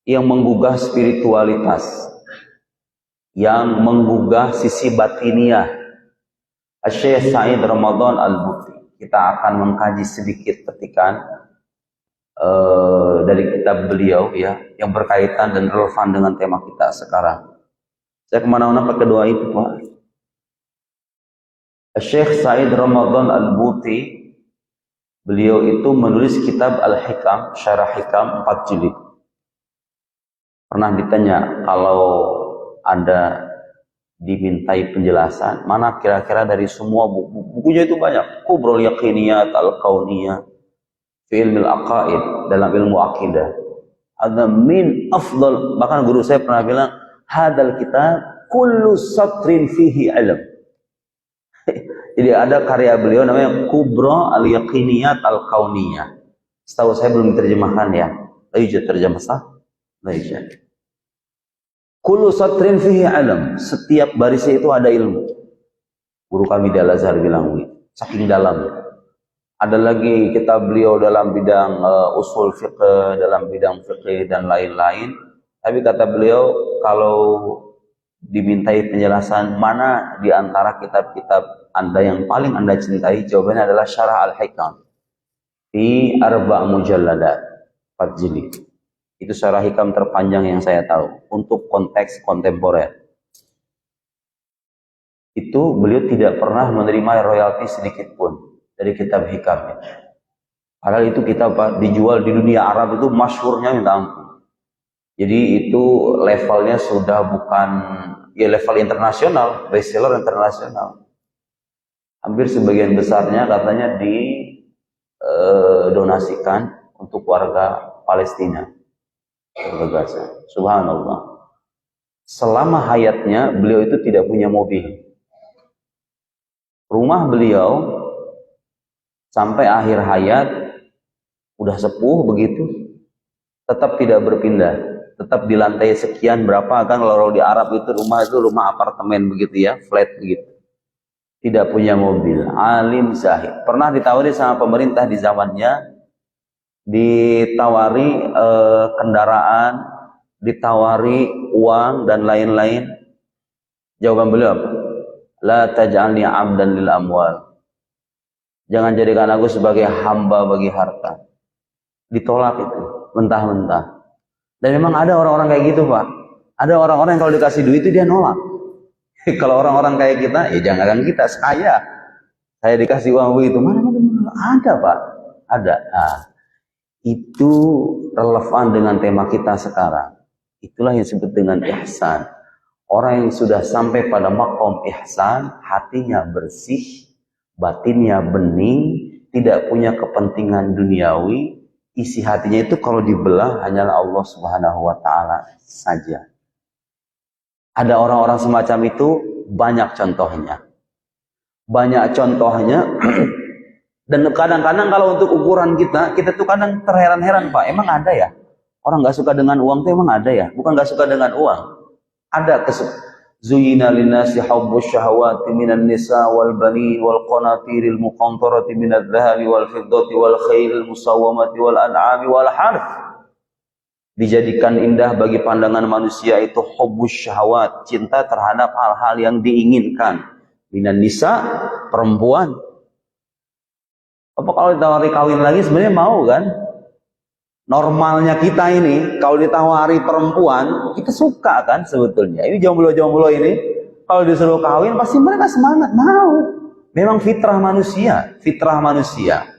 yang menggugah spiritualitas, yang menggugah sisi batiniah. Syekh Said Ramadan Al-Buti. Kita akan mengkaji sedikit petikan dari kitab beliau ya, yang berkaitan dan relevan dengan tema kita sekarang. Saya kemana-mana pakai doa itu Pak. Syekh Said Ramadan Al-Buti, beliau itu menulis kitab Al-Hikam, Syarah Hikam 4 jilid. Pernah ditanya kalau Anda dimintai penjelasan, mana kira-kira dari semua bukunya itu banyak. Kubrul Yaqiniyat Al-Kauniyah fi ilmil aqaid, dalam ilmu akidah. Ada min afdal, bahkan guru saya pernah bilang, hadal kitab kullu satrin fihi ilm. Jadi ada karya beliau namanya Kubra Al-Yaqiniyat Al-Kauniyah. Setahu saya belum diterjemahkan ya. Laijat terjemah sah? Laijat. Kullu satrin fihi ilm. Setiap barisnya itu ada ilmu. Guru kami di Al-Azhar bilang begitu. Saking dalam. Ada lagi kitab beliau dalam bidang usul fiqh, dalam bidang fikih dan lain-lain. Tapi kata beliau, kalau dimintai penjelasan mana di antara kitab-kitab Anda yang paling Anda cintai, jawabannya adalah Syarah Al-Hikam fi 4 mujalladat, 4 jilid. Itu syarah hikam terpanjang yang saya tahu untuk konteks kontemporer. Itu beliau tidak pernah menerima royalti sedikit pun dari kitab hikam. Padahal itu kitab dijual di dunia Arab itu masyhurnya minta ampun. Jadi itu levelnya sudah bukan ya level internasional, bestseller internasional. Hampir sebagian besarnya katanya didonasikan untuk warga Palestina. Gaza. Subhanallah. Selama hayatnya beliau itu tidak punya mobil. Rumah beliau sampai akhir hayat udah sepuh begitu, tetap tidak berpindah, tetap di lantai sekian berapa kan, kalau di Arab itu rumah apartemen begitu ya, flat begitu. Tidak punya mobil, alim zahid. Pernah ditawari sama pemerintah di zamannya, ditawari kendaraan, ditawari uang dan lain-lain. Jawaban beliau apa? La taj'alni 'abdan lil amwal. Jangan jadikan aku sebagai hamba bagi harta. Ditolak itu, mentah-mentah. Dan memang ada orang-orang kayak gitu, Pak. Ada orang-orang yang kalau dikasih duit itu dia nolak. Kalau orang-orang kayak kita, ya jangan kita kaya. Saya dikasih uang begitu, mana ada, Pak? Ada. Nah, itu relevan dengan tema kita sekarang. Itulah yang disebut dengan ihsan. Orang yang sudah sampai pada maqam ihsan, hatinya bersih, batinnya bening, tidak punya kepentingan duniawi, isi hatinya itu kalau dibelah hanyalah Allah Subhanahu wa taala saja. Ada orang-orang semacam itu, banyak contohnya. Banyak contohnya. Dan kadang-kadang kalau untuk ukuran kita tuh kadang terheran-heran Pak, emang ada ya? Orang nggak suka dengan uang tuh emang ada ya? Bukan nggak suka dengan uang. Ada Zuyina linnasi hubbus syahawati minan nisa wal bani wal qanatiril muqantarati minadh dhahabi wal fiddati wal khailil musawwamati wal an'ami wal harth. Dijadikan indah bagi pandangan manusia itu hubbus syahawat, cinta terhadap hal-hal yang diinginkan. Minan nisa, perempuan. Apa kalau ditawari kawin lagi sebenarnya mau kan? Normalnya kita ini kalau ditawari perempuan kita suka kan sebetulnya. Ini jomblo-jomblo ini kalau disuruh kawin pasti mereka semangat mau. Memang fitrah manusia, fitrah manusia.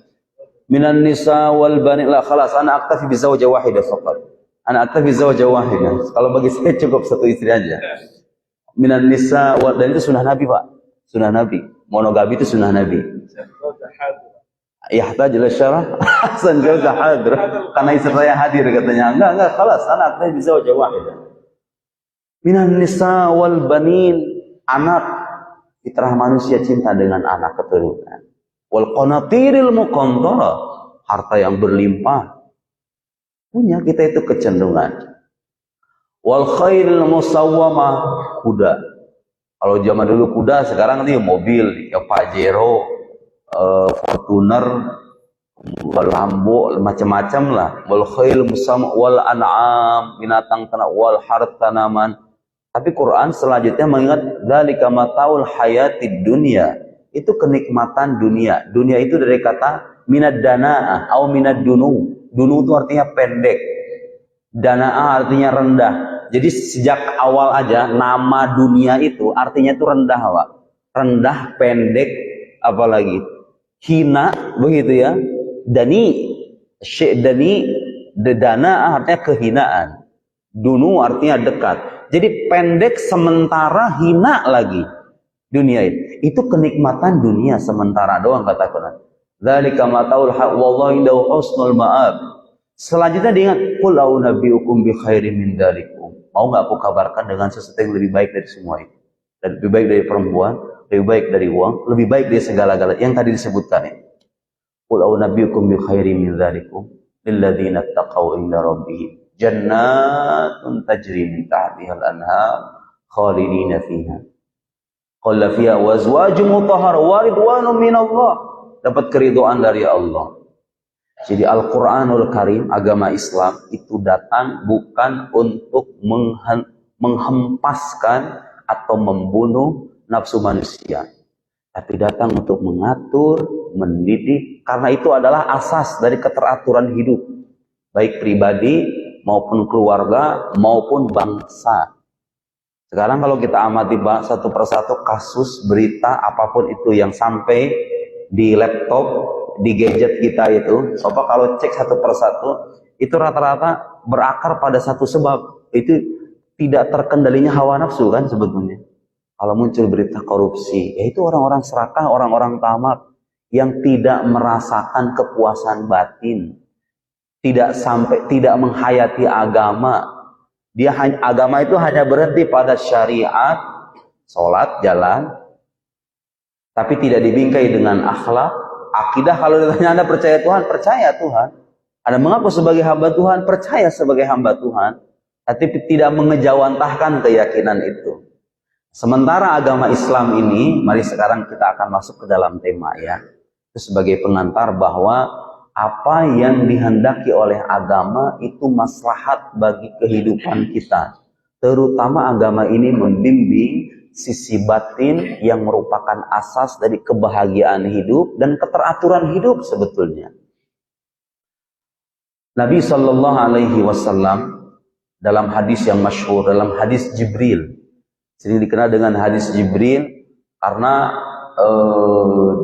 Minan nisa wal bani la khalas ana aktafi bi zawjah wahidah faqat. Ana aktafi zawjah wahidah. Kalau bagi saya cukup satu istri aja. Minan nisa wal, dan itu sunnah Nabi Pak. Sunnah Nabi. Monogami itu sunnah Nabi. Yahtaj ila syarah hasan jauza hadir, karena istri saya hadir katanya. Enggak khalas anak saya bisa wajah wahidah. Minan nisa wal banin, anak, fitrah manusia cinta dengan anak keturunan. Wal qanatiril muqantara, harta yang berlimpah. Punya kita itu kecenderungan. Wal khairil musawwamah, kuda. Kalau zaman dulu kuda, sekarang ini mobil, ya Pajero, Fortuner, wal lambu, macam-macam lah, wal khail musam wal an'am, binatang ternak, wal harth tanaman. Tapi Quran selanjutnya mengingat dzalika mataul hayatid dunya. Itu kenikmatan dunia. Dunia itu dari kata minad dana'ah atau minad dunu. Dunu itu artinya pendek. Dana'ah artinya rendah. Jadi sejak awal aja nama dunia itu artinya itu rendah, Pak. Rendah, pendek, apalagi hina, begitu ya. Dani, dani, dana'ah artinya kehinaan. Dunu artinya dekat. Jadi pendek sementara hina lagi dunia ini. Itu kenikmatan dunia sementara doang kata Quran. Dzalika mataul haq wallahu indahu husnul ma'ab. Selanjutnya diingat qul a'unabbiukum bi khairin min dzalikum. Mau enggak aku kabarkan dengan sesuatu yang lebih baik dari semua itu? Dan lebih baik dari perempuan, lebih baik dari uang, lebih baik dari segala-galanya yang tadi disebutkan ini. Qul a'unabbiukum bi khairin min dzalikum lil ladzina taqaw inda rabbihim jannatun tajri min tahtiha al-anhar khalidina fiha. Qala fiha wazwajun mutahhar wa ridwanun minallah. Dapat keridhaan dari Allah. Jadi Al-Qur'anul Karim, agama Islam itu datang bukan untuk menghempaskan atau membunuh nafsu manusia, tapi datang untuk mengatur, mendidik, karena itu adalah asas dari keteraturan hidup, baik pribadi maupun keluarga maupun bangsa. Sekarang kalau kita amati satu persatu kasus berita apapun itu yang sampai di laptop, di gadget kita itu, coba kalau cek satu persatu, itu rata-rata berakar pada satu sebab, itu tidak terkendalinya hawa nafsu kan sebetulnya. Kalau muncul berita korupsi, yaitu orang-orang serakah, orang-orang tamak yang tidak merasakan kepuasan batin, tidak menghayati agama. Agama itu hanya berhenti pada syariat, sholat, jalan, tapi tidak dibingkai dengan akhlak, akidah. Kalau ditanya Anda percaya Tuhan, percaya Tuhan. Anda mengaku sebagai hamba Tuhan, percaya sebagai hamba Tuhan, tapi tidak mengejawantahkan keyakinan itu. Sementara agama Islam ini, mari sekarang kita akan masuk ke dalam tema ya. Itu sebagai pengantar bahwa apa yang dihendaki oleh agama itu maslahat bagi kehidupan kita. Terutama agama ini membimbing sisi batin yang merupakan asas dari kebahagiaan hidup dan keteraturan hidup sebetulnya. Nabi Shallallahu Alaihi Wasallam dalam hadis yang masyhur, dalam hadis Jibril, sering dikenal dengan hadis Jibril karena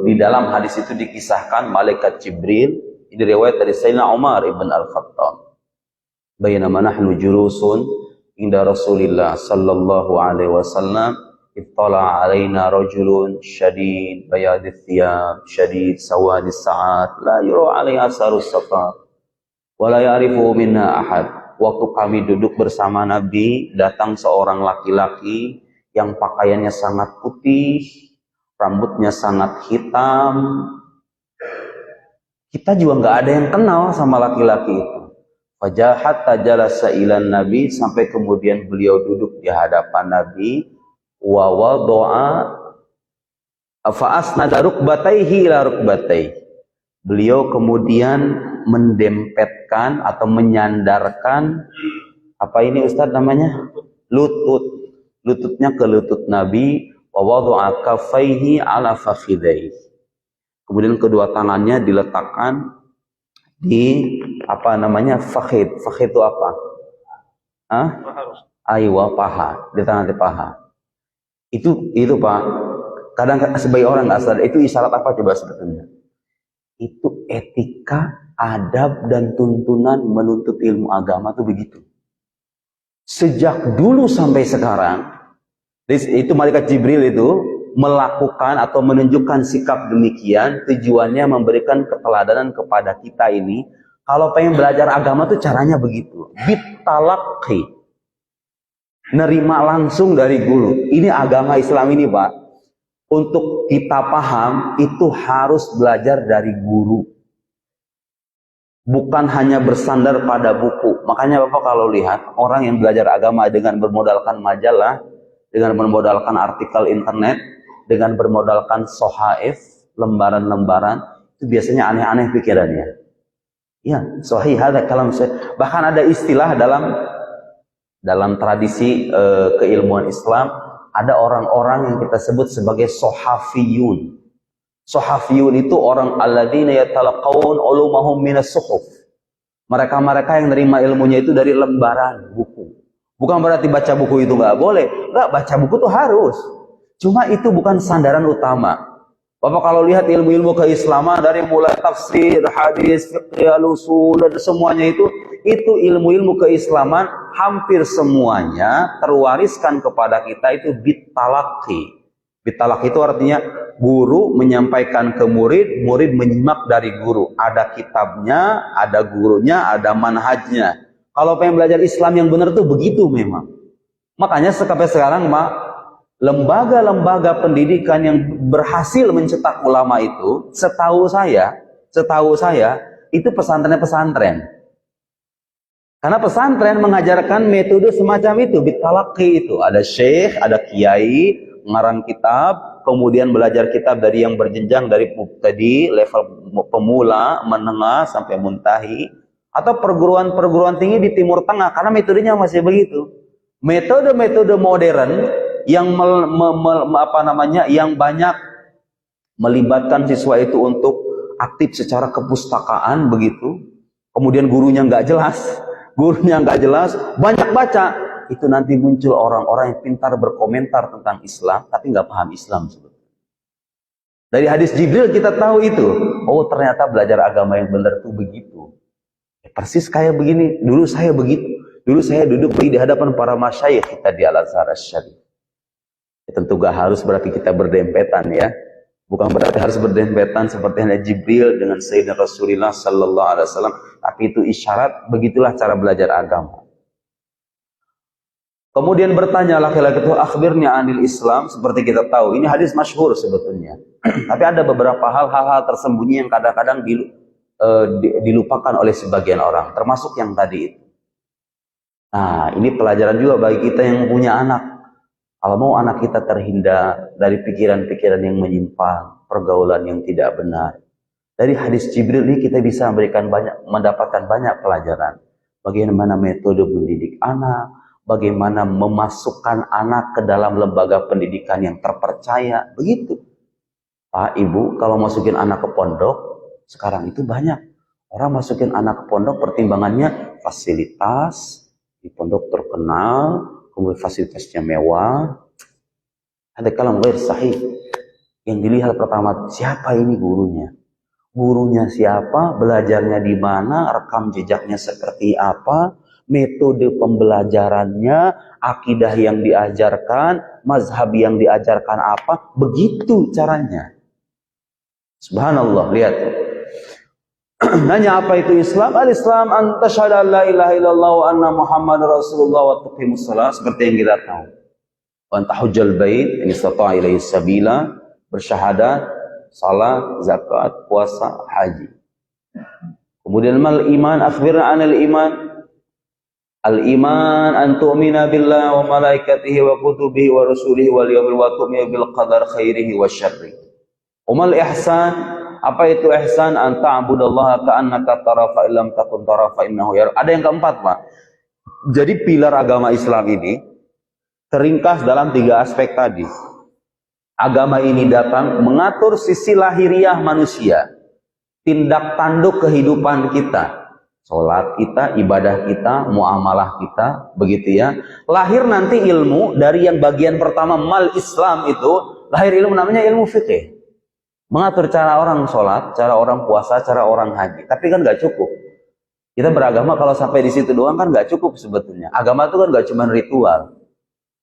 di dalam hadis itu dikisahkan malaikat Jibril, ini riwayat dari Sayyidina Umar ibn Al-Khattab. Bainama nahnu julusun inda Rasulillah sallallahu alaihi wasallam ittala alaina rajulun syadid bayadith thiyab syadid sawadis sa'at la yura alaihi asarus safar wa la ya'rifu minna ahad. Waktu kami duduk bersama Nabi, datang seorang laki-laki yang pakaiannya sangat putih, rambutnya sangat hitam. Kita juga nggak ada yang kenal sama laki-laki itu. Fajahat tajalasa ilan Nabi, sampai kemudian beliau duduk di hadapan Nabi. Wa wadoa fa'asnada rukbatayhi ila rukbatayhi. Beliau kemudian mendempetkan atau menyandarkan apa ini Ustadz namanya? Lututnya ke lutut Nabi. Wa wadoa kafaihi ala fakhidayhi. Kemudian kedua tangannya diletakkan di apa namanya fakhid. Fakhid itu apa? Aywa, paha, di tangan di paha. Itu Pak. Kadang sebagai orang nggak sadar itu isyarat apa coba sebetulnya? Itu etika, adab dan tuntunan menuntut ilmu agama tuh begitu. Sejak dulu sampai sekarang, itu malaikat Jibril itu melakukan atau menunjukkan sikap demikian, tujuannya memberikan keteladanan kepada kita ini. Kalau pengen belajar agama tuh caranya begitu, bitalaqi, nerima langsung dari guru. Ini agama Islam ini Pak, untuk kita paham itu harus belajar dari guru, bukan hanya bersandar pada buku. Makanya Bapak kalau lihat orang yang belajar agama dengan bermodalkan majalah, dengan bermodalkan artikel internet, dengan bermodalkan sohaif, lembaran-lembaran, itu biasanya aneh-aneh pikirannya. Ya, sahih hada kalam saya. Bahkan ada istilah dalam tradisi keilmuan Islam, ada orang-orang yang kita sebut sebagai sohafiyun. Sohafiyun itu orang alladzina yatalaqawun ulumahum minas suhuf. Mereka-mereka yang nerima ilmunya itu dari lembaran buku. Bukan berarti baca buku itu nggak boleh. Nggak, baca buku itu harus. Cuma itu bukan sandaran utama. Bapak kalau lihat ilmu-ilmu keislaman dari mulai tafsir, hadis, fiqh, al-usul, dan semuanya itu ilmu-ilmu keislaman hampir semuanya terwariskan kepada kita itu bitalaqi. Bitalaqi itu artinya guru menyampaikan ke murid, murid menyimak dari guru. Ada kitabnya, ada gurunya, ada manhajnya. Kalau pengen belajar Islam yang benar tuh begitu memang. Makanya sampai sekarang lembaga-lembaga pendidikan yang berhasil mencetak ulama itu, setahu saya itu pesantren-pesantren. Karena pesantren mengajarkan metode semacam itu, bitalaqi itu. Ada syekh, ada kiai, mengarang kitab, kemudian belajar kitab dari yang berjenjang dari mubtadi, level pemula, menengah, sampai muntahi. Atau perguruan-perguruan tinggi di Timur Tengah, karena metodenya masih begitu. Metode-metode modern yang yang banyak melibatkan siswa itu untuk aktif secara kepustakaan begitu. Kemudian gurunya nggak jelas, banyak baca. Itu nanti muncul orang-orang yang pintar berkomentar tentang Islam, tapi nggak paham Islam sebetulnya. Dari hadis Jibril kita tahu itu. Oh, ternyata belajar agama yang benar itu begitu. Persis kayak begini. Dulu saya begitu. Dulu saya duduk di hadapan para masyayikh kita di Al-Azhar Asy-Syarif. Tentu gak harus berarti kita berdempetan ya. Bukan berarti harus berdempetan seperti hanya Jibril dengan Sayyidina Rasulullah Sallallahu Alaihi Wasallam. Tapi itu isyarat, begitulah cara belajar agama. Kemudian bertanya laki-laki itu, akhbirnya anil Islam, seperti kita tahu. Ini hadis masyhur sebetulnya. Tapi ada beberapa hal-hal tersembunyi yang kadang-kadang dilupakan oleh sebagian orang, termasuk yang tadi itu. Nah, ini pelajaran juga bagi kita yang punya anak. Kalau mau anak kita terhindar dari pikiran-pikiran yang menyimpang, pergaulan yang tidak benar. Dari hadis Jibril ini kita bisa mendapatkan banyak pelajaran. Bagaimana metode mendidik anak, bagaimana memasukkan anak ke dalam lembaga pendidikan yang terpercaya. Begitu. Pak, Ibu, kalau masukin anak ke pondok, sekarang itu banyak. Orang masukin anak ke pondok pertimbangannya fasilitas, di pondok terkenal, kemudian fasilitasnya mewah. Ada kalam ghair sahih. Yang dilihat pertama, siapa ini gurunya? Gurunya siapa? Belajarnya di mana? Rekam jejaknya seperti apa? Metode pembelajarannya, akidah yang diajarkan, mazhab yang diajarkan apa? Begitu caranya. Subhanallah, lihat. Nanya apa itu Islam? Al-Islam an tasyhadu an la ilaha illallah wa anna Muhammadar Rasulullah wa tuqimus shalah, seperti yang kita tahu. Wa antahujjal bait in istata'a ilaihi sabila, bersyahadat, salat, zakat, puasa, haji. Kemudian mal iman, akhbirna anil iman. Al-iman an tu'mina billahi wa malaikatihi wa kutubihi wa rusulihi wal yawmil wa tu'mina bil qadar khairihi wa syarrihi. Umal ihsan, apa itu ihsan? An ta'budallaha ka'annaka tara fa illam takun tara fa innahu yara. Ada yang keempat, Pak. Jadi pilar agama Islam ini teringkas dalam 3 aspek tadi. Agama ini datang mengatur sisi lahiriah manusia, tindak tanduk kehidupan kita, sholat kita, ibadah kita, muamalah kita, begitu ya. Lahir nanti ilmu dari yang bagian pertama mal Islam itu, lahir ilmu namanya ilmu fikih. Mengatur cara orang sholat, cara orang puasa, cara orang haji. Tapi kan nggak cukup. Kita beragama kalau sampai di situ doang kan nggak cukup sebetulnya. Agama itu kan nggak cuma ritual.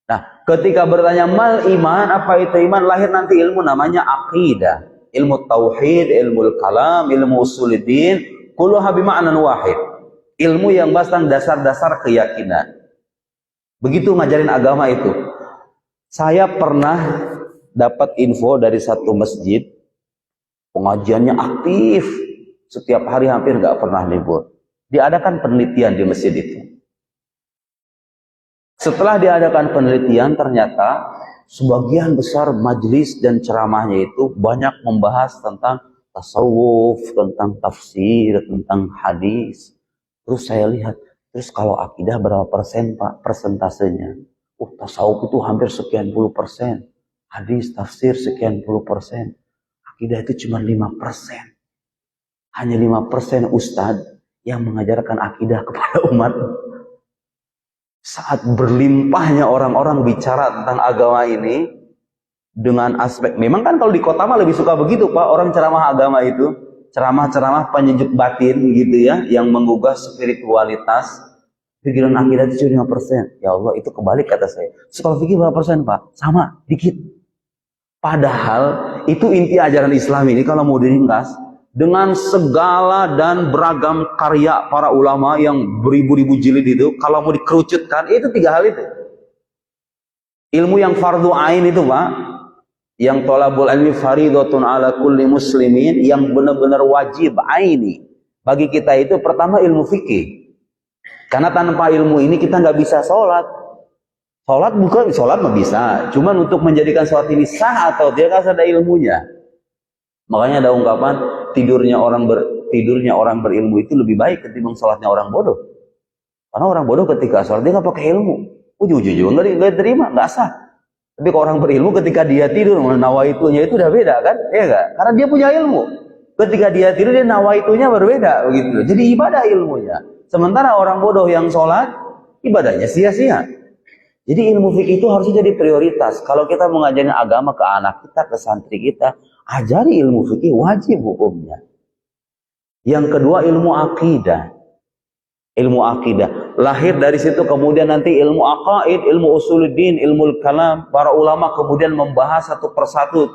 Nah, ketika bertanya mal iman, apa itu iman? Lahir nanti ilmu namanya aqidah, ilmu tauhid, ilmu kalam, ilmu usuluddin, kulluha bima'nan wahid. Ilmu yang bahas tentang dasar-dasar keyakinan. Begitu ngajarin agama itu. Saya pernah dapat info dari satu masjid, pengajiannya aktif, setiap hari hampir nggak pernah libur. Diadakan penelitian di masjid itu. Setelah diadakan penelitian, ternyata sebagian besar majelis dan ceramahnya itu banyak membahas tentang tasawuf, tentang tafsir, tentang hadis. Terus saya lihat, terus kalau akidah berapa persen Pak persentasenya? Tasawuf itu hampir sekian puluh persen. Hadis, tafsir sekian puluh persen. Akidah itu cuma 5%. Hanya 5% ustadz yang mengajarkan akidah kepada umat. Saat berlimpahnya orang-orang bicara tentang agama ini, dengan aspek, memang kan kalau di kota mah lebih suka begitu Pak, orang ceramah agama itu, ceramah-ceramah penyejuk batin gitu ya, yang menggugah spiritualitas, pikiran akidah itu cuma 5%. Ya Allah, itu kebalik kata saya. Kalau fikih berapa persen Pak? Sama, dikit. Padahal itu inti ajaran Islam ini kalau mau diringkas, dengan segala dan beragam karya para ulama yang beribu-ribu jilid itu, kalau mau dikerucutkan, itu 3 hal itu. Ilmu yang fardu ain itu Pak, yang thalabul ilmi faridatun ala kulli muslimin, yang benar-benar wajib aini bagi kita itu pertama ilmu fikih. Karena tanpa ilmu ini kita nggak bisa sholat. Sholat mah bisa, cuman untuk menjadikan sholat ini sah atau dia harus ada ilmunya. Makanya ada ungkapan tidurnya orang berilmu itu lebih baik ketimbang sholatnya orang bodoh. Karena orang bodoh ketika sholat dia nggak pakai ilmu, ujung-ujung nggak terima, nggak sah. Tapi kalau orang berilmu ketika dia tidur, nawaitunya itu udah beda kan? Iya nggak? Karena dia punya ilmu. Ketika dia tidur, dia nawaitunya berbeda begitu. Jadi ibadah ilmunya. Sementara orang bodoh yang sholat, ibadahnya sia-sia. Jadi ilmu fikih itu harusnya jadi prioritas. Kalau kita mengajarkan agama ke anak kita, ke santri kita, ajari ilmu fikih, wajib hukumnya. Yang kedua ilmu akidah. Ilmu akidah lahir dari situ, kemudian nanti ilmu aqaid, ilmu usuluddin, ilmu kalam. Para ulama kemudian membahas satu persatu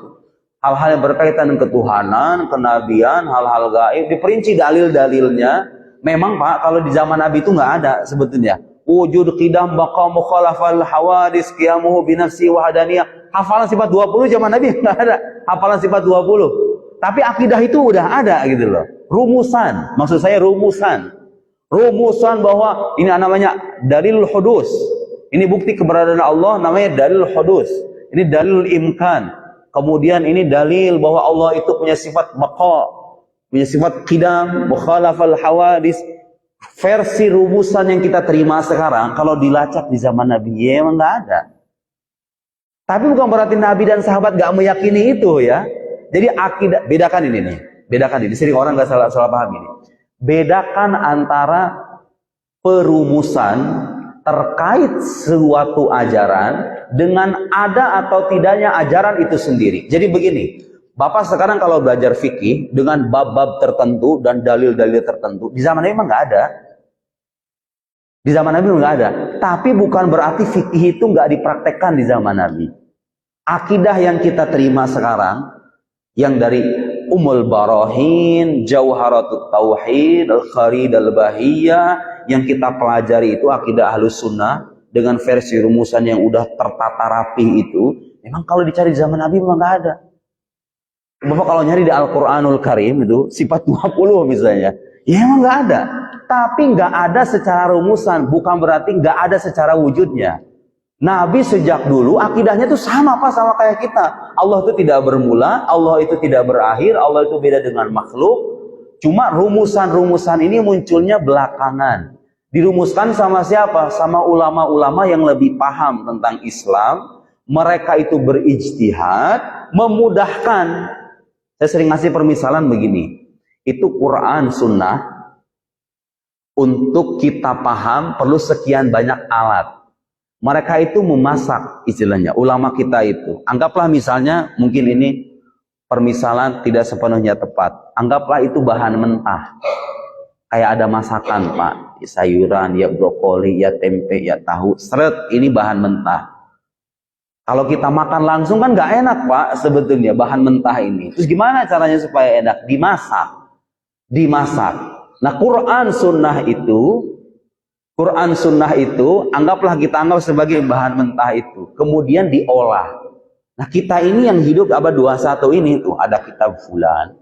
hal-hal yang berkaitan dengan ketuhanan, kenabian, hal-hal gaib, diperinci dalil-dalilnya. Memang Pak, kalau di zaman Nabi itu nggak ada sebetulnya wujud qidam baqa mukhalafal hawadis qiyamuhu binafsi wahadaniyah. Hafalan sifat 20 zaman Nabi nggak ada hafalan sifat 20, tapi akidah itu udah ada gitu loh. Rumusan, maksud saya rumusan bahwa ini namanya dalil hudus. Ini bukti keberadaan Allah, namanya dalil hudus. Ini dalil imkan. Kemudian ini dalil bahwa Allah itu punya sifat baqa, punya sifat qidam, mukhalafal hawadis. Versi rumusan yang kita terima sekarang kalau dilacak di zaman Nabi ya emang nggak ada. Tapi bukan berarti Nabi dan sahabat nggak meyakini itu ya. Jadi akidah, bedakan ini nih. Bedakan ini, sering orang nggak salah paham ini. Bedakan antara perumusan terkait suatu ajaran dengan ada atau tidaknya ajaran itu sendiri. Jadi begini, Bapak sekarang kalau belajar fikih dengan bab-bab tertentu dan dalil-dalil tertentu, di zaman Nabi memang nggak ada. Di zaman Nabi nggak ada. Tapi bukan berarti fikih itu nggak dipraktekkan di zaman Nabi. Akidah yang kita terima sekarang, yang dari Ummul Barahin, Jauharatut Tauhid, Al-Kharid Al-Bahiyah, yang kita pelajari itu akidah Ahlus Sunnah dengan versi rumusan yang udah tertata rapi itu, memang kalau dicari di zaman Nabi memang nggak ada. Bapak kalau nyari di Al-Quranul Karim itu sifat 20 misalnya, ya emang nggak ada. Tapi nggak ada secara rumusan, bukan berarti nggak ada secara wujudnya. Nabi sejak dulu akidahnya itu sama Pak, sama kayak kita. Allah itu tidak bermula, Allah itu tidak berakhir, Allah itu beda dengan makhluk. Cuma rumusan-rumusan ini munculnya belakangan. Dirumuskan sama siapa? Sama ulama-ulama yang lebih paham tentang Islam. Mereka itu berijtihad, memudahkan. Saya sering ngasih permisalan begini. Itu Quran, Sunnah. Untuk kita paham perlu sekian banyak alat. Mereka itu memasak istilahnya, ulama kita itu. Anggaplah misalnya, mungkin ini permisalan tidak sepenuhnya tepat. Anggaplah itu bahan mentah. Kayak ada masakan Pak, sayuran, ya brokoli, ya tempe, ya tahu. Seret, ini bahan mentah. Kalau kita makan langsung kan nggak enak Pak sebetulnya bahan mentah ini. Terus gimana caranya supaya enak? Dimasak. Nah Quran Sunnah itu anggaplah kita anggap sebagai bahan mentah itu. Kemudian diolah. Nah kita ini yang hidup abad 21 ini tuh ada kitab fulan.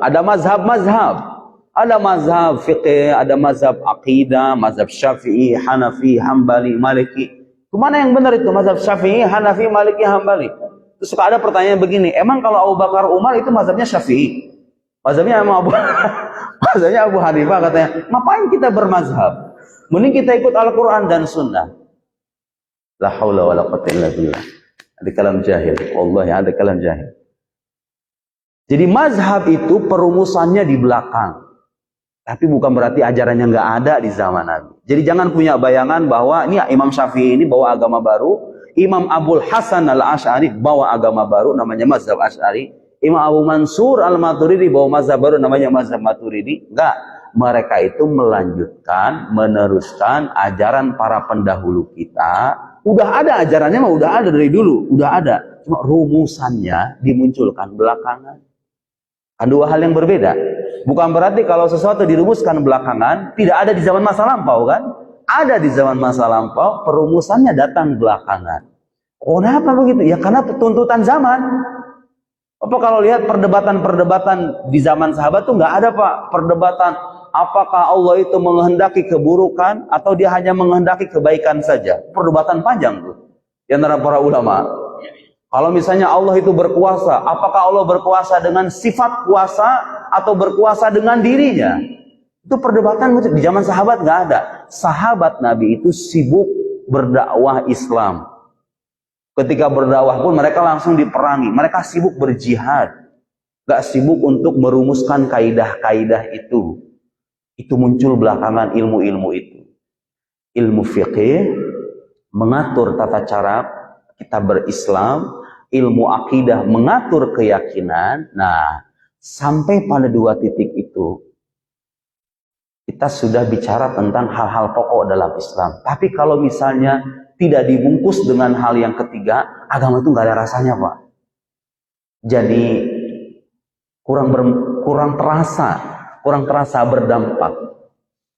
Ada mazhab-mazhab. Ada mazhab fiqh, ada mazhab aqidah, mazhab syafi'i, hanafi, hambali, maliki. Kemana yang benar itu? Mazhab syafi'i, hanafi, maliki, hambali. suka ada pertanyaan begini, emang kalau Abu Bakar Umar itu mazhabnya Syafi'i? Mazhabnya emang mazhabnya Abu Hanifah katanya. Ngapain kita bermazhab? Mending kita ikut Al-Quran dan Sunnah. La haula wala quwwata illa billah. Ada kalam jahil. Wallahi ada kalam jahil. Jadi mazhab itu perumusannya di belakang. Tapi bukan berarti ajarannya nggak ada di zaman Nabi. Jadi jangan punya bayangan bahwa ini Imam Syafi'i ini bawa agama baru, Imam Abul Hasan Al-Asy'ari bawa agama baru namanya mazhab Asy'ari, Imam Abu Mansur Al-Maturidi bawa mazhab baru namanya mazhab Maturidi. Enggak, mereka itu melanjutkan, meneruskan ajaran para pendahulu kita. Udah ada ajarannya mah udah ada dari dulu, udah ada. Cuma rumusannya dimunculkan belakangan. Kan dua hal yang berbeda. Bukan berarti kalau sesuatu dirumuskan belakangan, tidak ada di zaman masa lampau kan? Ada di zaman masa lampau, perumusannya datang belakangan. Kenapa begitu? Ya karena tuntutan zaman. Apa kalau lihat perdebatan-perdebatan di zaman sahabat tuh nggak ada Pak. Perdebatan apakah Allah itu menghendaki keburukan atau dia hanya menghendaki kebaikan saja. Perdebatan panjang tuh di antara para ulama. Kalau misalnya Allah itu berkuasa, apakah Allah berkuasa dengan sifat kuasa atau berkuasa dengan dirinya? Itu perdebatan di zaman sahabat nggak ada. Sahabat Nabi itu sibuk berdakwah Islam. Ketika berdakwah pun mereka langsung diperangi. Mereka sibuk berjihad. Nggak sibuk untuk merumuskan kaidah-kaidah itu. Itu muncul belakangan ilmu-ilmu itu. Ilmu fiqih mengatur tata cara kita berislam, ilmu akidah mengatur keyakinan. Nah, sampai pada dua titik itu kita sudah bicara tentang hal-hal pokok dalam Islam. Tapi kalau misalnya tidak dibungkus dengan hal yang ketiga, agama itu nggak ada rasanya, Pak. Jadi kurang terasa berdampak.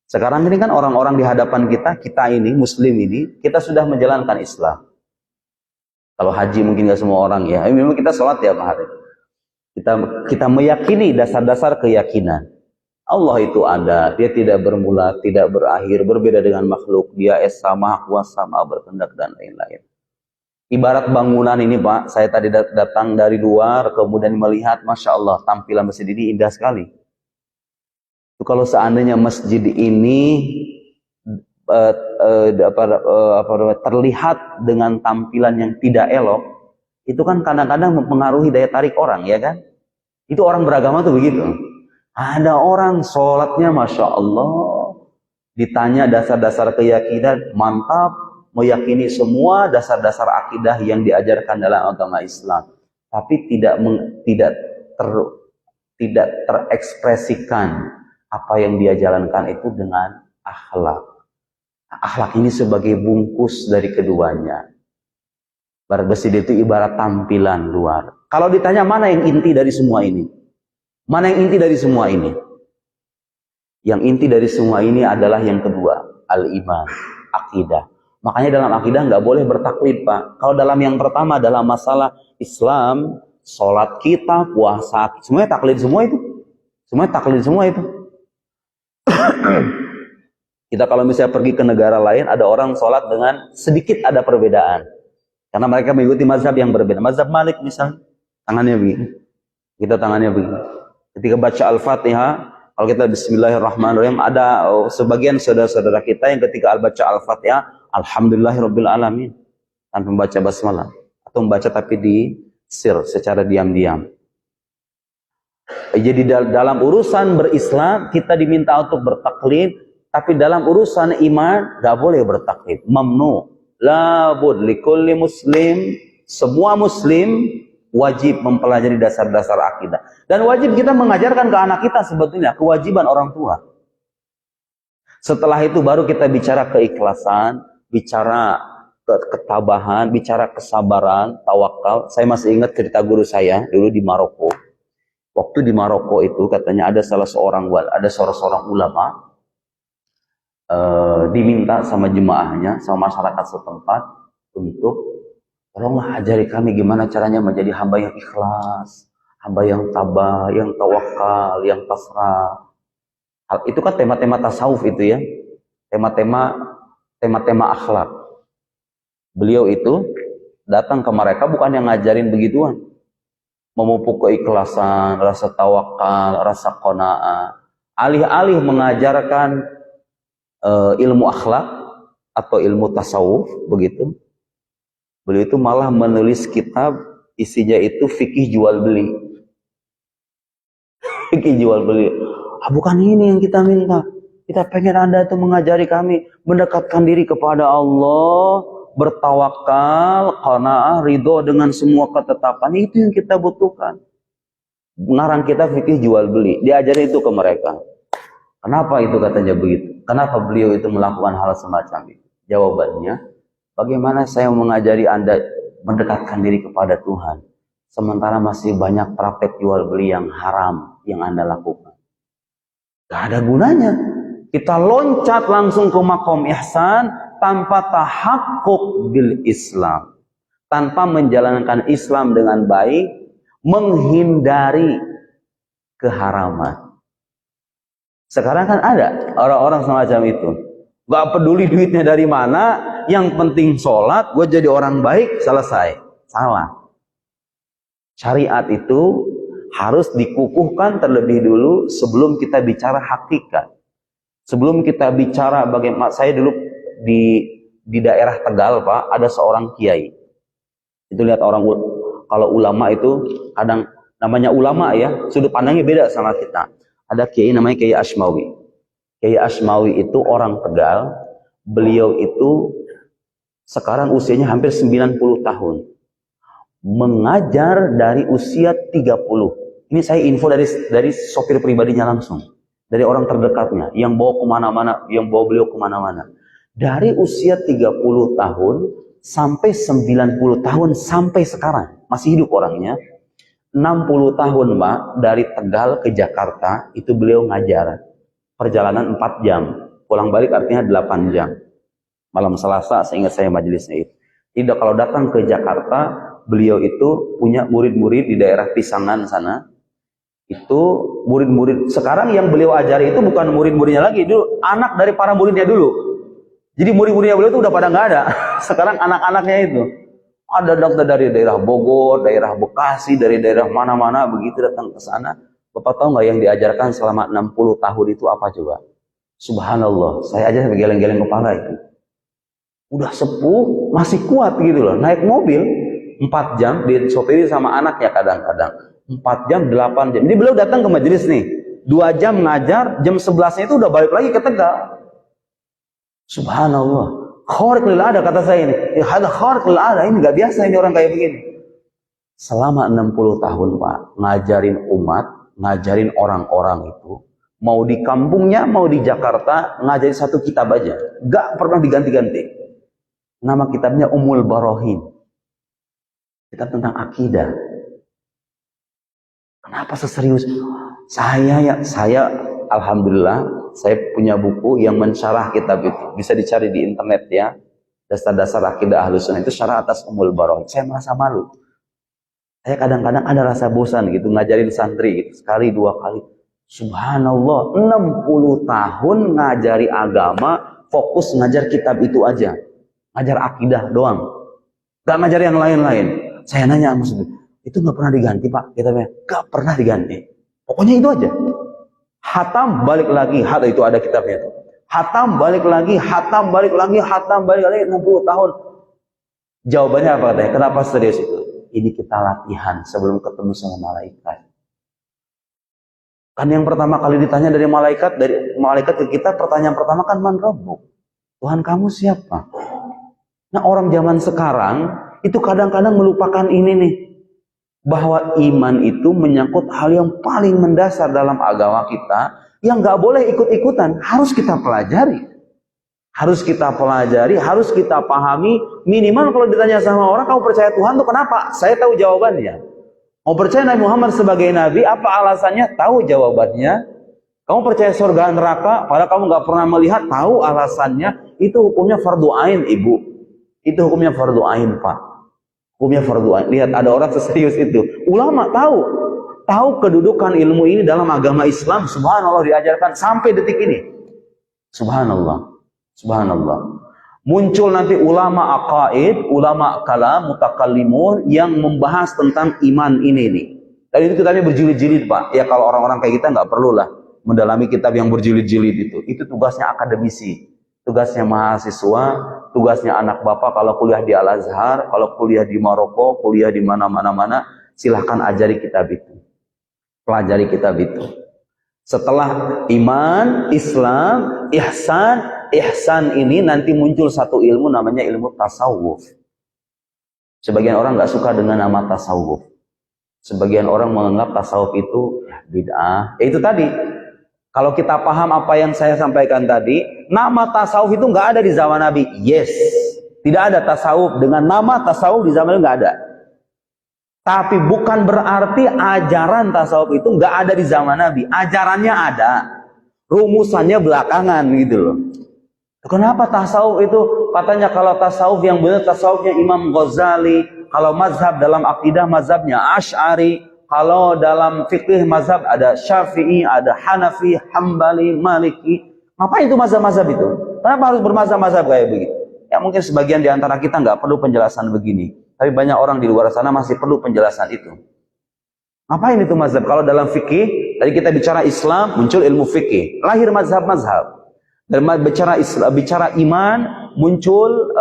Sekarang ini kan orang-orang di hadapan kita ini Muslim ini, kita sudah menjalankan Islam. Kalau haji mungkin nggak semua orang ya. Memang kita sholat tiap hari. Kita meyakini dasar-dasar keyakinan. Allah itu ada, dia tidak bermula, tidak berakhir, berbeda dengan makhluk, dia esa, maha kuasa, maha berkehendak dan lain-lain. Ibarat bangunan ini Pak, saya tadi datang dari luar, kemudian melihat, Masya Allah, tampilan masjid ini indah sekali. Itu kalau seandainya masjid ini terlihat dengan tampilan yang tidak elok, itu kan kadang-kadang mempengaruhi daya tarik orang, ya kan? Itu orang beragama tuh begitu. Ada orang sholatnya Masya Allah, ditanya dasar-dasar keyakinan, mantap, meyakini semua dasar-dasar akidah yang diajarkan dalam agama Islam, tapi tidak terekspresikan apa yang dia jalankan itu dengan akhlak. Akhlak ini sebagai bungkus dari keduanya. Bermasjid itu ibarat tampilan luar. Kalau ditanya mana yang inti dari semua ini? Mana yang inti dari semua ini? Yang inti dari semua ini adalah yang kedua, al-iman, akidah. Makanya dalam akidah nggak boleh bertaklid, Pak. Kalau dalam yang pertama dalam masalah Islam, sholat kita, puasa, semuanya taklid semua itu. Semuanya taklid semua itu. Kita kalau misalnya pergi ke negara lain, ada orang sholat dengan sedikit ada perbedaan. Karena mereka mengikuti mazhab yang berbeda. Mazhab Malik misalnya, tangannya begini. Kita tangannya begini. Ketika baca Al-Fatihah, kalau kita Bismillahirrahmanirrahim, ada sebagian saudara-saudara kita yang ketika baca Al-Fatihah, Alhamdulillahirabbil alamin, tanpa membaca basmalah, atau membaca tapi di sir secara diam-diam. Jadi dalam urusan berislam kita diminta untuk bertaklid, tapi dalam urusan iman nggak boleh bertaklid. Mamnu, labud likulli muslim, semua muslim wajib mempelajari dasar-dasar akidah. Dan wajib kita mengajarkan ke anak kita sebetulnya, kewajiban orang tua. Setelah itu baru kita bicara keikhlasan, bicara ketabahan, bicara kesabaran, tawakal. Saya masih ingat cerita guru saya dulu di Maroko. Waktu di Maroko itu katanya ada salah seorang ulama diminta sama jemaahnya, sama masyarakat setempat untuk tolonglah ajari kami gimana caranya menjadi hamba yang ikhlas, hamba yang tabah, yang tawakal, yang pasrah. Itu kan tema-tema tasawuf itu ya, tema-tema akhlak. Beliau itu datang ke mereka bukan yang ngajarin begituan. Memupuk keikhlasan, rasa tawakal, rasa qanaah. Alih-alih mengajarkan ilmu akhlak atau ilmu tasawuf begitu, beliau itu malah menulis kitab isinya itu fikih jual beli. Fikih jual beli. Bukan ini yang kita minta. Kita pengen Anda itu mengajari kami mendekatkan diri kepada Allah, bertawakal, qanaah, ridho dengan semua ketetapan. Itu yang kita butuhkan. Ngarang kita fikih jual beli. Diajari itu ke mereka. Kenapa itu katanya begitu? Kenapa beliau itu melakukan hal semacam itu? Jawabannya, bagaimana saya mengajari Anda mendekatkan diri kepada Tuhan, sementara masih banyak praktek jual beli yang haram yang Anda lakukan. Gak ada gunanya. Kita loncat langsung ke makom ihsan tanpa tahakkuk bil Islam, tanpa menjalankan Islam dengan baik, menghindari keharaman. Sekarang kan ada orang-orang semacam itu, gak peduli duitnya dari mana, yang penting sholat, gue jadi orang baik, selesai. Salah. Syariat itu harus dikukuhkan terlebih dulu sebelum kita bicara hakikat. Sebelum kita bicara bagaimana, saya dulu di daerah Tegal, Pak, ada seorang kiai. Itu lihat orang, kalau ulama itu kadang namanya ulama ya, sudut pandangnya beda sama kita. Ada kiai namanya Kiai Asmawi. Kiai Asmawi itu orang Tegal. Beliau itu sekarang usianya hampir 90 tahun. Mengajar dari usia 30. Ini saya info dari sopir pribadinya langsung. Dari orang terdekatnya, yang bawa kemana-mana, yang bawa beliau kemana-mana. Dari usia 30 tahun sampai 90 tahun sampai sekarang. Masih hidup orangnya. 60 tahun, Pak, dari Tegal ke Jakarta, itu beliau ngajar. Perjalanan 4 jam. Pulang balik artinya 8 jam. Malam Selasa, seingat saya majelisnya itu. Tidak, kalau datang ke Jakarta, beliau itu punya murid-murid di daerah Pisangan sana. Itu murid-murid sekarang yang beliau ajari itu bukan murid-muridnya lagi, dulu anak dari para muridnya dulu. Jadi murid-muridnya beliau itu udah pada nggak ada. Sekarang anak-anaknya itu ada dokter dari daerah Bogor, daerah Bekasi, dari daerah mana-mana begitu datang ke sana. Bapak tahu nggak yang diajarkan selama 60 tahun itu apa coba? Subhanallah, saya aja geleng-geleng kepala itu. Udah sepuh, masih kuat gitu loh. Naik mobil 4 jam, disopiri sama anaknya kadang-kadang. 4 jam, 8 jam. Jadi beliau datang ke majelis nih. 2 jam ngajar, jam 11-nya itu udah balik lagi ke Tegal. Subhanallah. Khariq lil ada kata saya ini. Ya ada khariq lil ada. Ini gak biasa ini orang kayak begini. Selama 60 tahun, Pak, ngajarin umat, ngajarin orang-orang itu. Mau di kampungnya, mau di Jakarta, ngajarin satu kitab aja. Gak pernah diganti-ganti. Nama kitabnya Ummul Barohin. Kitab tentang akidah. Kenapa seserius? Saya alhamdulillah saya punya buku yang mensyarah kitab itu. Bisa dicari di internet ya. Dasar-dasar akidah Ahlus Sunnah itu syarah atas Ummul Barohin. Saya merasa malu. Saya kadang-kadang ada rasa bosan gitu ngajarin santri gitu, sekali 2 kali. Subhanallah, 60 tahun ngajari agama, fokus ngajar kitab itu aja. Ngajar akidah doang. Gak ngajar yang lain-lain. Saya nanya maksudnya, itu nggak pernah diganti Pak kitabnya? Nggak pernah diganti. Pokoknya itu aja. Hatam balik lagi, hatam itu ada kitabnya. Hatam balik lagi, hatam balik lagi, hatam balik lagi 60 tahun. Jawabannya apa katanya? Kenapa serius itu? Ini kita latihan sebelum ketemu sama malaikat. Kan yang pertama kali ditanya dari malaikat ke kita, pertanyaan pertama kan man rabbuk? Tuhan kamu siapa? Nah orang zaman sekarang itu kadang-kadang melupakan ini nih. Bahwa iman itu menyangkut hal yang paling mendasar dalam agama kita, yang gak boleh ikut-ikutan, harus kita pelajari. Harus kita pelajari, harus kita pahami. Minimal kalau ditanya sama orang, kamu percaya Tuhan tuh kenapa? Saya tahu jawabannya. Mau percaya Nabi Muhammad sebagai Nabi, apa alasannya? Tahu jawabannya. Kamu percaya surga neraka, padahal kamu gak pernah melihat, tahu alasannya. Itu hukumnya fardu ain, Ibu. Itu hukumnya fardu ain, Pak. Hukumnya fardu ain. Lihat ada orang seserius itu. Ulama tahu kedudukan ilmu ini dalam agama Islam. Subhanallah diajarkan sampai detik ini. Subhanallah. Subhanallah. Muncul nanti ulama aqaid, ulama kalam, mutakallimun yang membahas tentang iman ini nih. Dan itu kitabnya berjilid-jilid, Pak. Ya kalau orang-orang kayak kita nggak perlulah mendalami kitab yang berjilid-jilid itu. Itu tugasnya akademisi, tugasnya mahasiswa, tugasnya anak bapak kalau kuliah di Al-Azhar, kalau kuliah di Maroko, kuliah di mana-mana, silahkan ajari kitab itu. Pelajari kitab itu. Setelah iman, Islam, ihsan ini nanti muncul satu ilmu namanya ilmu tasawuf. Sebagian orang nggak suka dengan nama tasawuf. Sebagian orang menganggap tasawuf itu bid'ah. Ya itu tadi. Kalau kita paham apa yang saya sampaikan tadi, nama tasawuf itu nggak ada di zaman Nabi. Yes, tidak ada tasawuf dengan nama tasawuf di zaman itu nggak ada. Tapi bukan berarti ajaran tasawuf itu nggak ada di zaman Nabi. Ajarannya ada, rumusannya belakangan gitu loh. Kenapa tasawuf itu? Katanya kalau tasawuf yang benar tasawufnya Imam Ghazali. Kalau mazhab dalam akidah mazhabnya Asy'ari. Kalau dalam fikih mazhab ada Syafi'i, ada Hanafi, Hambali, Maliki. Ngapain itu mazhab-mazhab itu? Kenapa harus bermazhab-mazhab kayak begitu? Ya mungkin sebagian di antara kita nggak perlu penjelasan begini. Tapi banyak orang di luar sana masih perlu penjelasan itu. Ngapain itu mazhab? Kalau dalam fikih, tadi kita bicara Islam, muncul ilmu fikih. Lahir mazhab-mazhab. Dan bicara iman, muncul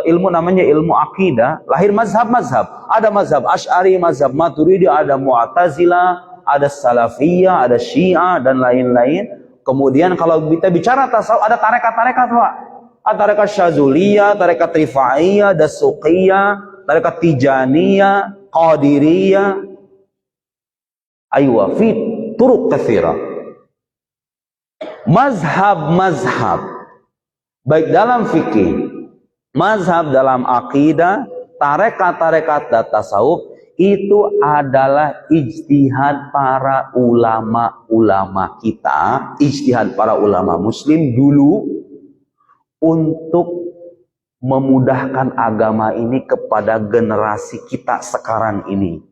ilmu namanya ilmu akidah. Lahir mazhab-mazhab. Ada mazhab Asy'ari, mazhab Maturidi, ada Mu'tazilah, ada Salafiyah, ada Syiah, dan lain-lain. Kemudian kalau kita bicara tasawuf, ada tarekat-tarekat, Pak. Ada tarekat Syazuliyah, tarekat Rifaiyah, Dasuqiyah, tarekat Tijaniyah, Qadiriyah, aywa fi turuq katsira. Mazhab-mazhab baik dalam fikih, mazhab dalam akidah, tarekat-tarekat dan tasawuf itu adalah ijtihad para ulama-ulama kita, ijtihad para ulama muslim dulu untuk memudahkan agama ini kepada generasi kita sekarang ini.